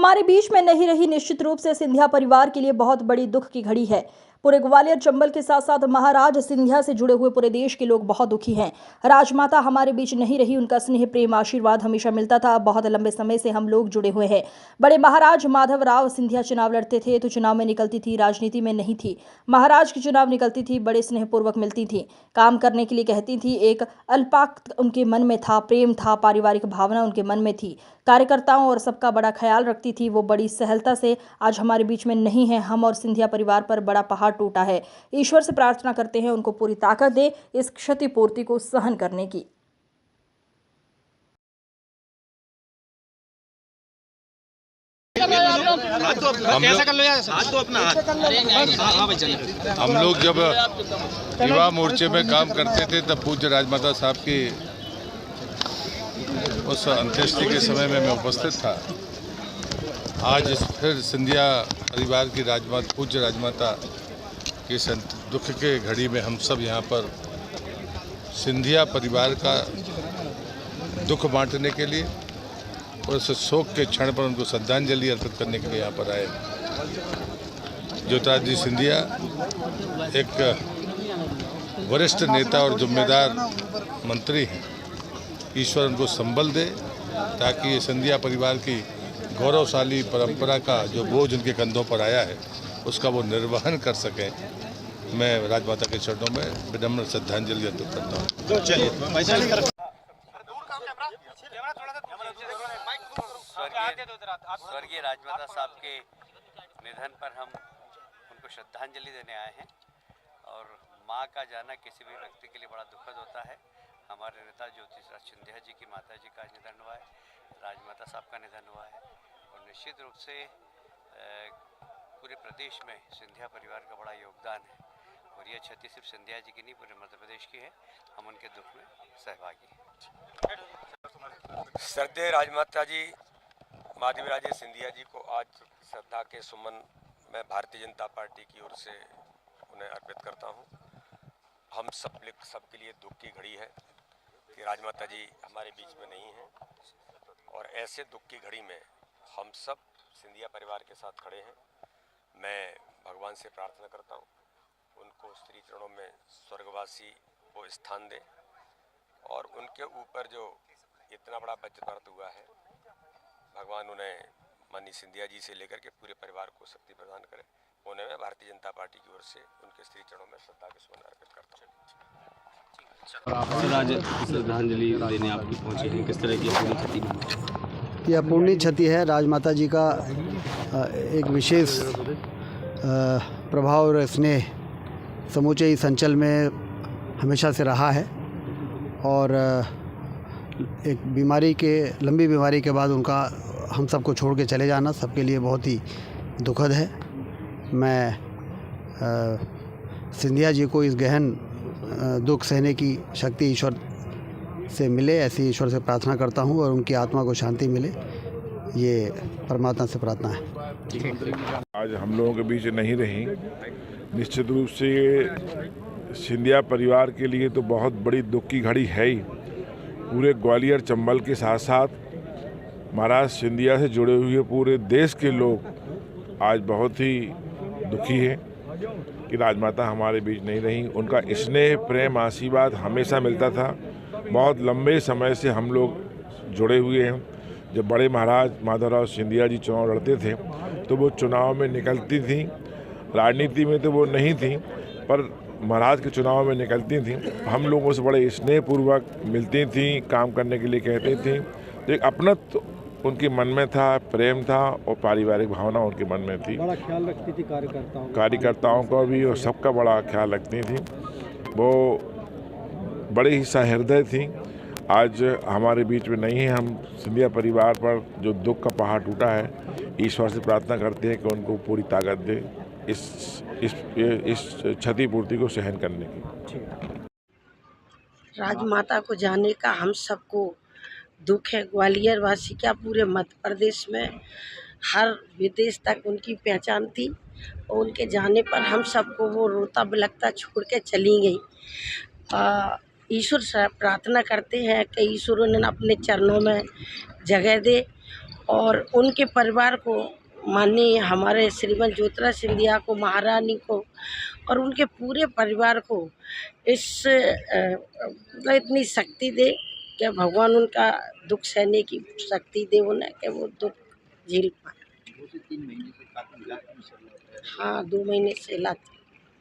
हमारे बीच में नहीं रही। निश्चित रूप से सिंधिया परिवार के लिए बहुत बड़ी दुख की घड़ी है। पूरे ग्वालियर चंबल के साथ साथ महाराज सिंधिया से जुड़े हुए पूरे देश के लोग बहुत दुखी हैं। राजमाता हमारे बीच नहीं रही, उनका स्नेह प्रेम आशीर्वाद हमेशा मिलता था। बहुत लंबे समय से हम लोग जुड़े हुए हैं। बड़े महाराज माधव राव सिंधिया चुनाव लड़ते थे तो चुनाव में निकलती थी, राजनीति में नहीं थी। महाराज की चुनाव निकलती थी, बड़े स्नेहपूर्वक मिलती थी, काम करने के लिए कहती थी। एक अल्पाक उनके मन में था, प्रेम था, पारिवारिक भावना उनके मन में थी, कार्यकर्ताओं और सबका बड़ा ख्याल रखती थी। वो बड़ी सहलता से आज हमारे बीच में नहीं है। हम और सिंधिया परिवार पर बड़ा पहाड़ टूटा है। ईश्वर से प्रार्थना करते हैं उनको पूरी ताकत दे इस क्षतिपूर्ति को सहन करने की। हम लोग जब युवा मोर्चे में काम करते थे तब पूज्य राजमाता साहब की उस अंत्येष्टि के समय में मैं उपस्थित था। आज फिर सिंधिया परिवार की पूज्य राजमाता की दुख के घड़ी में हम सब यहाँ पर सिंधिया परिवार का दुख बांटने के लिए और उस शोक के क्षण पर उनको श्रद्धांजलि अर्पित करने के लिए यहाँ पर आए। ज्योतिरादित्य सिंधिया एक वरिष्ठ नेता और जिम्मेदार मंत्री हैं। ईश्वर उनको संबल दे ताकि ये सिंधिया परिवार की गौरवशाली परंपरा का जो बोझ उनके कंधों पर आया है उसका वो निर्वहन कर सकें। मैं राजमाता के चरणों में विनम्र श्रद्धांजलि अर्पित करता हूँ। स्वर्गीय राजमाता साहब के निधन पर हम उनको श्रद्धांजलि देने आए हैं और माँ का जाना किसी भी व्यक्ति के लिए बड़ा दुखद होता है। हमारे नेता ज्योतिरादित्य सिंधिया जी की माता जी का निधन हुआ है, राजमाता साहब का निधन हुआ है और निश्चित रूप से पूरे प्रदेश में सिंधिया परिवार का बड़ा योगदान है और ये क्षति सिर्फ सिंधिया जी की नहीं पूरे मध्य प्रदेश की है। हम उनके दुख में सहभागी हैं। श्रद्धेय राजमाता जी माधवी राजे सिंधिया जी को आज श्रद्धा के सुमन मैं भारतीय जनता पार्टी की ओर से उन्हें अर्पित करता हूं। हम सबके लिए दुख की घड़ी है कि राजमाता जी हमारे बीच में नहीं हैं और ऐसे दुख की घड़ी में हम सब सिंधिया परिवार के साथ खड़े हैं। मैं भगवान से प्रार्थना करता हूं उनको श्री चरणों में स्वर्गवासी को स्थान दे और उनके ऊपर जो इतना बड़ा वज्रपात हुआ है भगवान उन्हें माननीय सिंधिया जी से लेकर के पूरे परिवार को शक्ति प्रदान करे। उन्हें मैं भारतीय जनता पार्टी की ओर से उनके श्री चरणों में श्रद्धा के सुमन अर्पित करता हूँ। आज श्रद्धांजलि देने आपकी पहुंचे हैं, किस तरह की पूरी क्षति? यह पूर्णी क्षति है। राजमाता जी का एक विशेष प्रभाव और स्नेह समूचे इस अंचल में हमेशा से रहा है और एक लंबी बीमारी के बाद उनका हम सबको छोड़ के चले जाना सबके लिए बहुत ही दुखद है। मैं सिंधिया जी को इस गहन दुख सहने की शक्ति ईश्वर से मिले, ऐसी ईश्वर से प्रार्थना करता हूं और उनकी आत्मा को शांति मिले, ये परमात्मा से प्रार्थना है। आज हम लोगों के बीच नहीं रही। निश्चित रूप से सिंधिया परिवार के लिए तो बहुत बड़ी दुख की घड़ी है ही। पूरे ग्वालियर चंबल के साथ साथ महाराज सिंधिया से जुड़े हुए पूरे देश के लोग आज बहुत ही दुखी हैं कि राजमाता हमारे बीच नहीं रही। उनका स्नेह प्रेम आशीर्वाद हमेशा मिलता था। बहुत लंबे समय से हम लोग जुड़े हुए हैं। जब बड़े महाराज माधवराव सिंधिया जी चुनाव लड़ते थे तो वो चुनाव में निकलती थी, राजनीति में तो वो नहीं थी पर महाराज के चुनाव में निकलती थी। हम लोगों से बड़े स्नेहपूर्वक मिलती थी, काम करने के लिए कहती थी। तो एक अपनत्व उनके मन में था, प्रेम था और पारिवारिक भावना उनके मन में थी। बड़ा ख्याल रखती थी कार्यकर्ताओं का भी और सबका बड़ा ख्याल रखती थी। वो बड़े ही सहृदय थी। आज हमारे बीच में नहीं है। हम सिंधिया परिवार पर जो दुख का पहाड़ टूटा है, ईश्वर से प्रार्थना करते हैं कि उनको पूरी ताकत दे इस क्षतिपूर्ति को सहन करने की। राजमाता को जाने का हम सबको दुख है। ग्वालियर वासी क्या पूरे मध्य प्रदेश में हर विदेश तक उनकी पहचान थी और उनके जाने पर हम सबको वो रोता बिलखता छोड़ के चली गई। ईश्वर से प्रार्थना करते हैं कि ईश्वर उन्हें अपने चरणों में जगह दे और उनके परिवार को, माननीय हमारे श्रीमती ज्योतिरादित्य सिंधिया को, महारानी को और उनके पूरे परिवार को इस इतनी शक्ति दे कि भगवान उनका दुख सहने की शक्ति दे उन्हें, कि वो दुख झेल पाए। हाँ, 2 महीने से इलाज